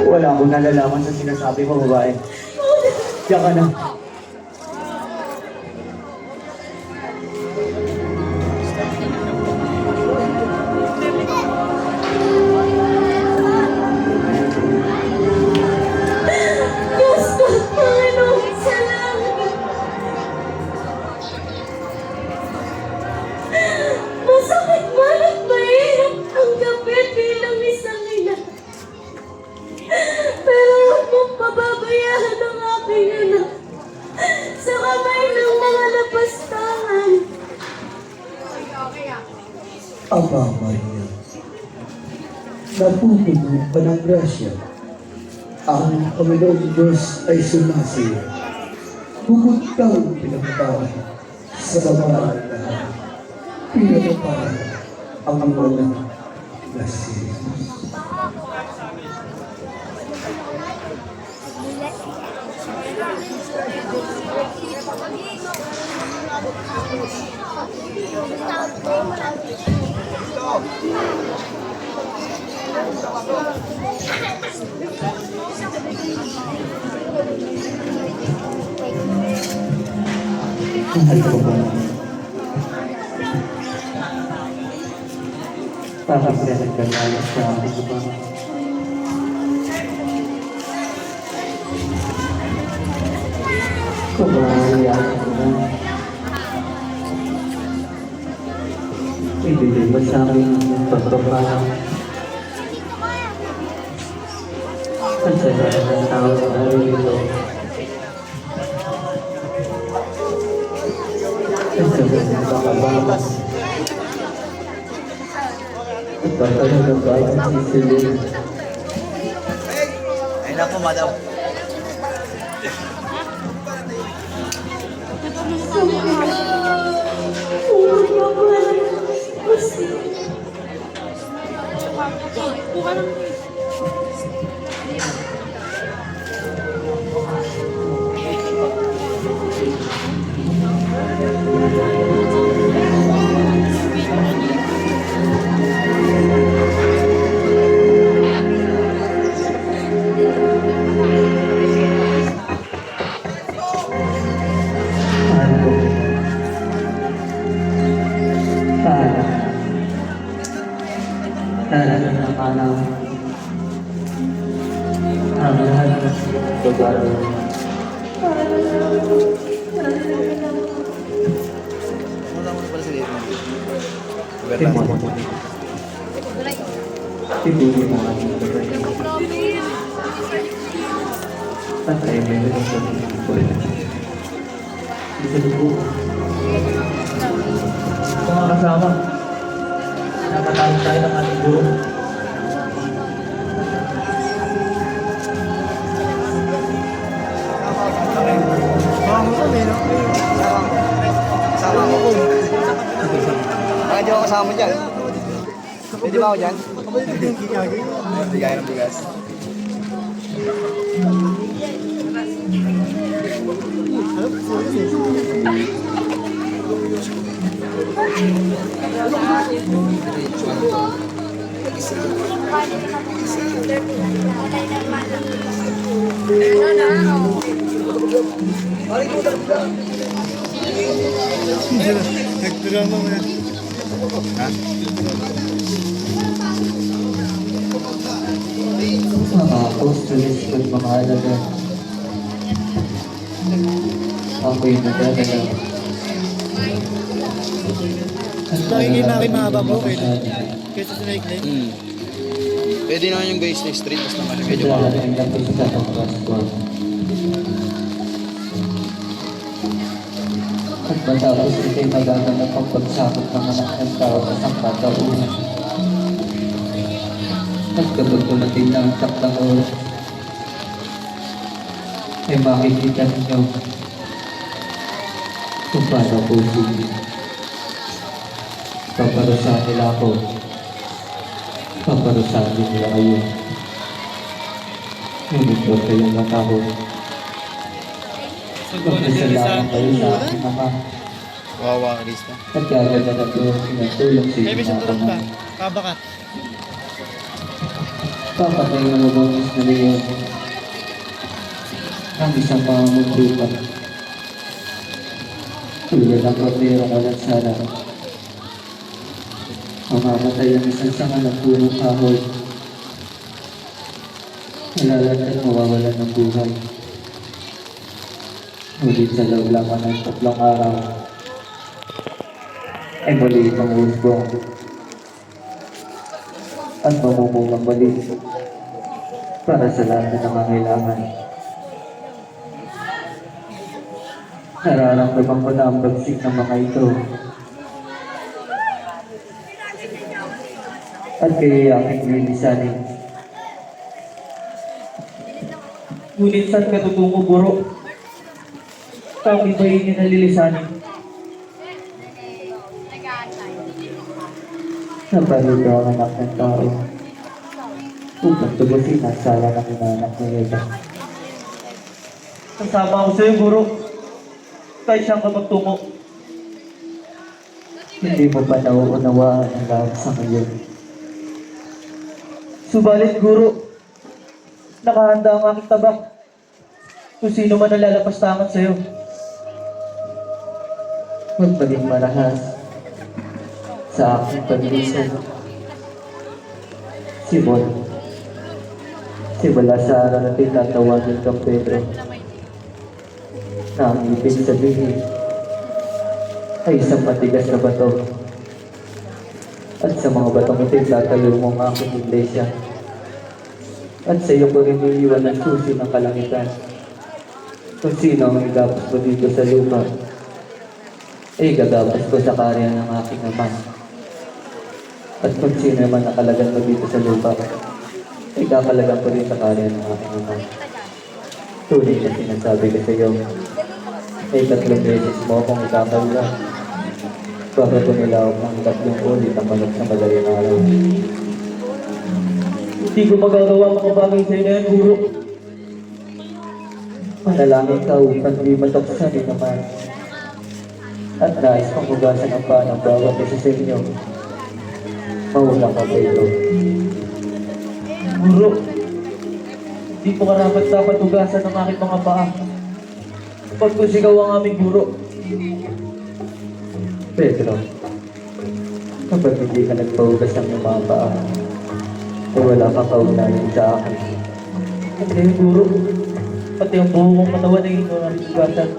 Wala akong nalalaman sa sinasabi mo, babae. Diyan ka na. Diyos ko, Panginoon, salamat. Masakit man at mahirap ang gabi bilang isang ina. Pero huwag mong pababayaan ang aking anak sa kamay ng mga lapastangan. Aba Maria, napupuno ka ng grasya. Ang Panginoong Diyos ay sumasiyo. Bukod kang pinagpapala sa babae lahat. Pinagpapala ang mga na si Jesus. Mahal ko ba? Parang pinagkagaya sa akin ba? Kumaya ko na. Ibigay mo sa akin ang pagbabalang. Ang saya ng tao sa araw ito. Ang saya ng pagbabalang. At pagkakas ng balang isilin. Ay naku, madam. Ang lahat ng babae. Wala mo pala sa dito. Ibigay mo ang ating babae. Patay mo yung babae. Isa po. Mga kasama, nakatawag tayo ng ating guru. Bakit di ako kasama dyan? Pwede ba ako dyan? Bigay ng bigas. Nagdrama mo na. Mga apostolis at mga alaga, ako'y nagdadala. Nakikinaki mahaba po kaysa sa naikli. Pwede naman yung guys na street, basta naman medyo Kaya mahaba. ang lapis sa Pasko. At matapos ito'y magaganap ang pagsakot ng anak ng tao sa sangkataunan. At kapag dumating na ang takdang oras, ay makikita ninyo kung paano po sige. Paparusahan nila ako. Paparusahan din nila kayo. Ngunit huwag kayong matakot. Magpasalamat kayo sa aking ama. Wawa ka, Krista. At gaganda na po sinatulong sa May inyo mission mga turok ba? kamay. Kabakat. Papatay na mabangis na leon ang isang pangamuntukan. Tulad ang korderong walang sala. Mamamatay ang isang sanga ng punong kahoy. Malalat at mawawalan ng buhay. Ngunit sa loob lamang ng 3 araw, ay muli itong usbong at mamumungang balik para sa lahat na nangangailangan. Nararamdaman ko na ang bagsik ng mga ito. At kaya aking lilisanin. Ngunit saan ka tutungo, Guro? Kami ba yun nalilisanin? Nabalito ang anak ng tao upang tubusin ang sala ng inanak ni Eva. Kasama ako sa'yo, Guro. Kahit saan ka magtungo. Hindi mo pa nauunawaan ang lahat sa ngayon. Subalit, Guro, nakahanda ang aking tabak kung sino man ang lalapastangan sa'yo. Huwag maging marahas sa aking pag-iisip. Simula sa araw na tinatawagin kang Pedro, na ang ibig sabihin ay isang matigas na bato. At sa mga batong ito, tatayo mo ang aking iglesia. At sa iyo ko rin iiwan ang susi ng kalangitan. Kung sino ang igapos mo dito sa lupa, ay gagapos ko sa karya ng aking ama. At kung sino naman nakalagan mo dito sa lupa, ay kakalagan ko rin sa karya ng aking ama. Tunay na sinasabi ko sa iyo, ay 3 beses mo akong ikakaula. Bakit ko nilawag ng 3 ulit ang manok sa madaling araw? Hindi ko magagawa mga bagay sa inyo, Guro. Manalangin ka upang di mataksan din naman. At nais kong hugasan ang paa ng bawat isa sa inyo. Mauna ka, Pedro. Guro, hindi ko karapat-dapat hugasan ang aking mga paa. Kapag ko sigaw ang aming Guro. Pedro, kapag hindi ka nagpahugas ng iyong mga paa, ay wala kang kaugnayan sa akin. At ngayon, Guro, pati ang buong kong katawan ay ito ang hugasan.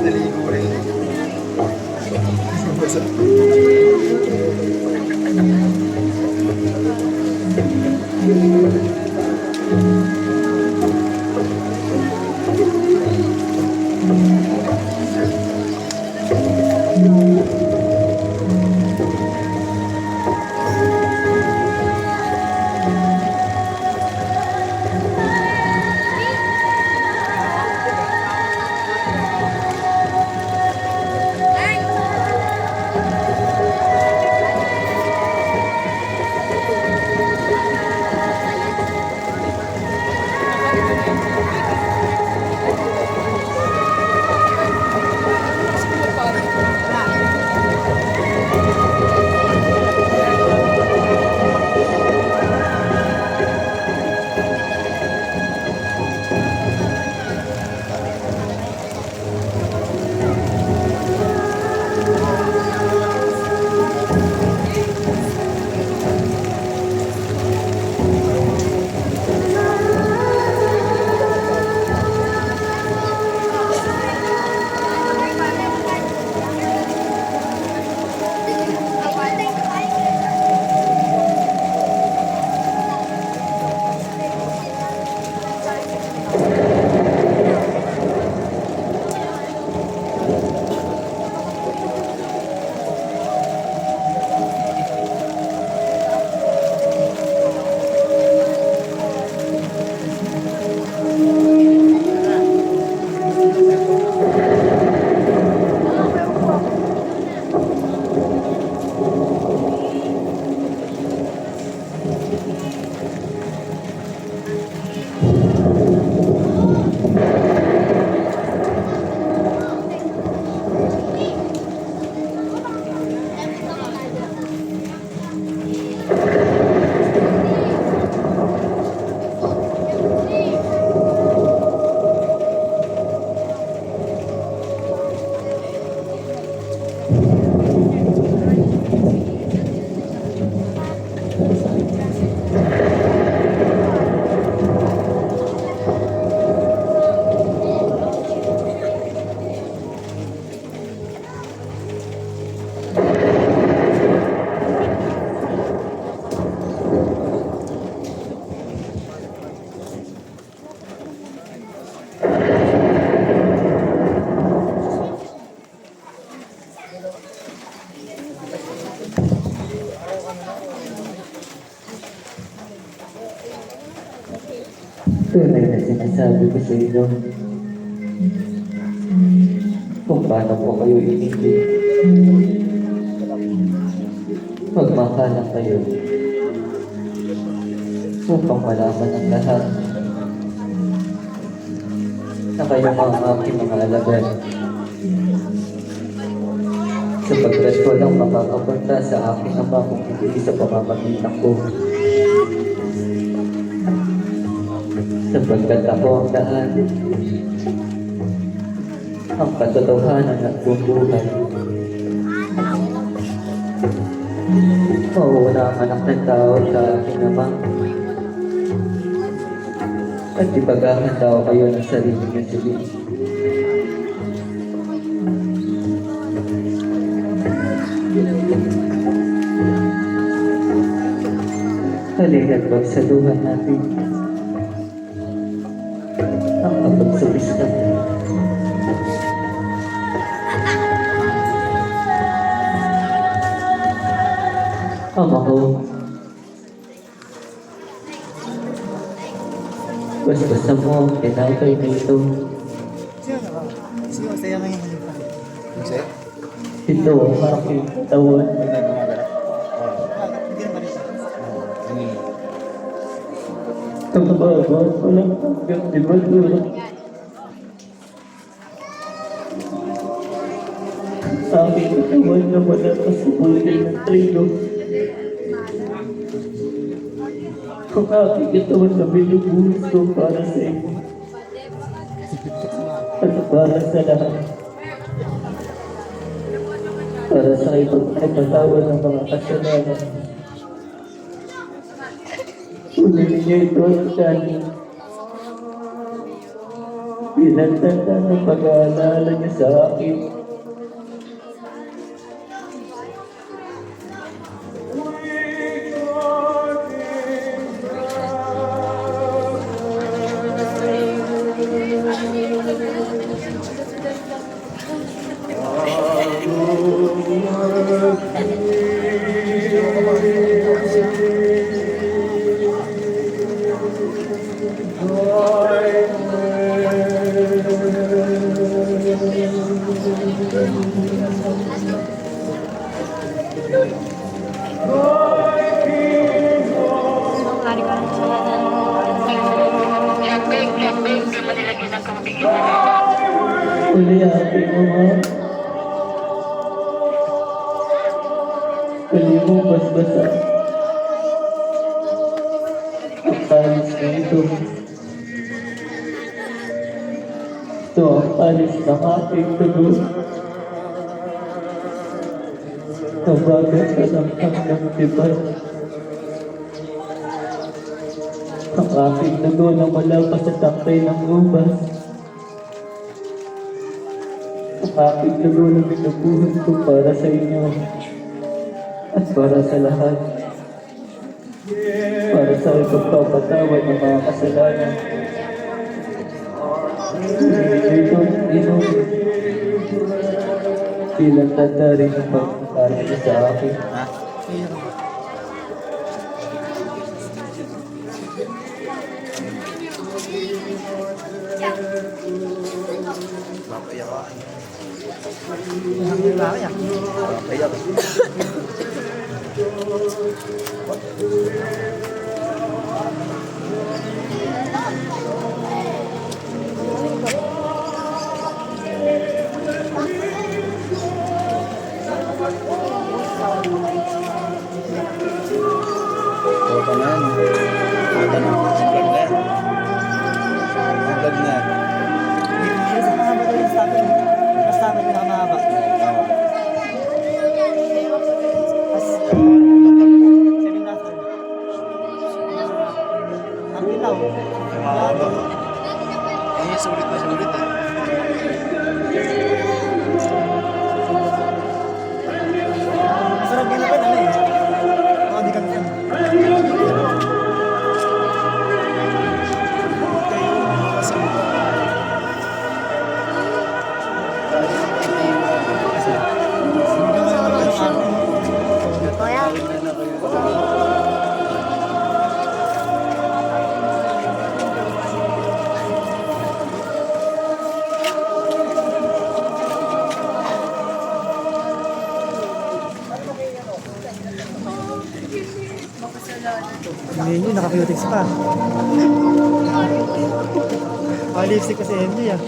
Naligo rin. Tunay na sinasabi ko sa inyo kung paano po kayo inibig. Magmakalang kayo upang malaman ang lahat na kayo ang aking mga alagad, sapagkat walang makakapunta sa aking ama kung hindi sa pamamagitan ko. Sapagkat ako ang daan, ang katotohanan at bubuhay. Mauuna ang anak ng tao sa aking ama, at ibagahan daw kayo ng sarili niyo silid. Halina't pagsaluhan natin ang kapagsabis natin. Ama ko, basta mo ang tinapay na ito. Sino ka ba? Sino masaya ngayon? Kasi, Ito ang aking katawan. pag nagmamagana. mababa, walang hanggang libadura. Aking katawan na wala pa sa kulay ng trigo. Ang aking katawan na binubuhos ko para sa inyo. At para sa lahat. Para sa ipagpatawa ng mga kasalanan. Kunin niyo ito ang dami. Bilang tanda ng pag-aalala niyo sa akin. Uli aking ama. Uli mo basbasan. Ang palis na ito. Ito ang palis ng aking dugo. Nabagat ka ng hanggang tibay. Ang aking dugo na wala pa sa takay ng ubas. Ang aking dugo na binubuhos ko para sa inyo at para sa lahat. Para sa ipagpapatawad ng mga kasalanan. Ito inom bilang tanda rin ang pagkakala niyo sa akin. Ito na yan. Ito na. Ang vlog na. Sa mahaba daw yung stop yun. Mas stop yun ang mahaba. As 7 after. Ang ilaw. Mahaba. Eh, sulit na sulit eh. Masarap din naman ano eh. Oo, di kami yan. Hindi nyo, naka-cutex pa. Lipstick kasi MJ ah.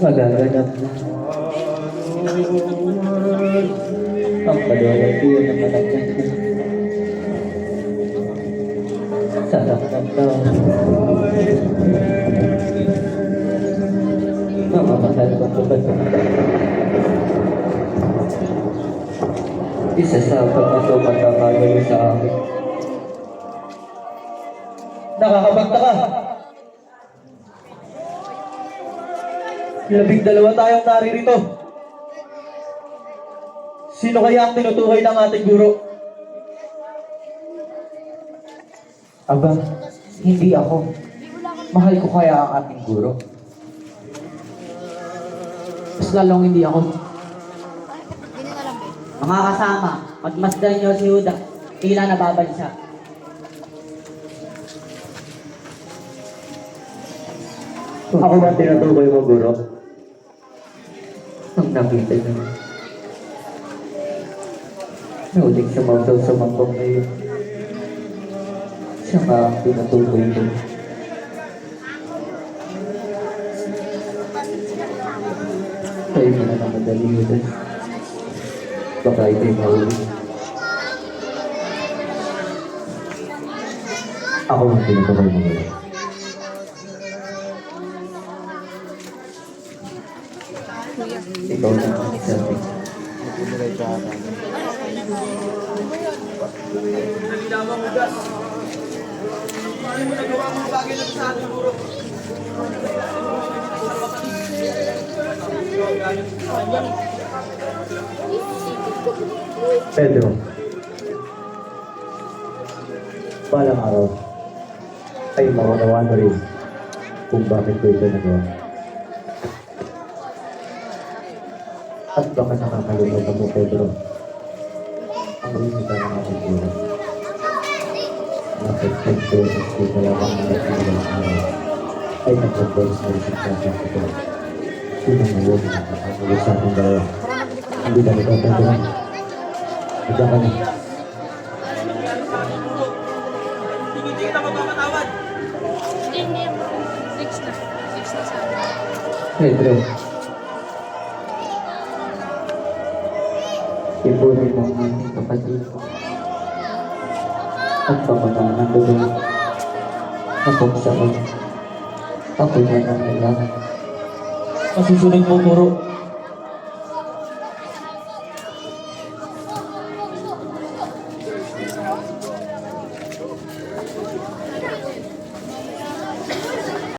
Magaganap na ang kalaway ko ng anak niya. sasaktan ka. Mamamahal kong kapatid. Isa sa pagmato pagkakagayo sa akin. Nakakabagta ka! 12 tayong naririto. Sino kaya ang tinutukoy ng ating guro? Aba, hindi ako. Mahal ko kaya ang ating guro. Mas lalong hindi ako. Mga kasama, pagmasdan niyo si Huda, tila nababansa. Ako ba tinutukoy mo, guro? Ang nakita niyo. Nauling sumausaw sa mangkong na yun. Siya nga ang tinutukoy ko. Kayo mo na ng madali yun. Baka ito'y mahuli. Ako ang tinutukoy mo guro. Ikaw na ang sabi. Pedro, balang araw ay maunawaan mo rin kung bakit ko ito nagawa. At baka nakakalimutan mo, Pedro, ang limita ng ating guro. Bakit nagpro-eski ka lang ang mga ilang araw ay nagpapos na isip ka sa ito. Sino ngayon ang nakakagulo sa ating dalawa? Hindi na ito, Pedro. Ika ka na. Hindi. Six na sana. Pedro, ipunin mo ang ating kapatid at pamanahan ng dugo. Ako sa ako. Ako yan ang kailangan. Masusunod mo, guro.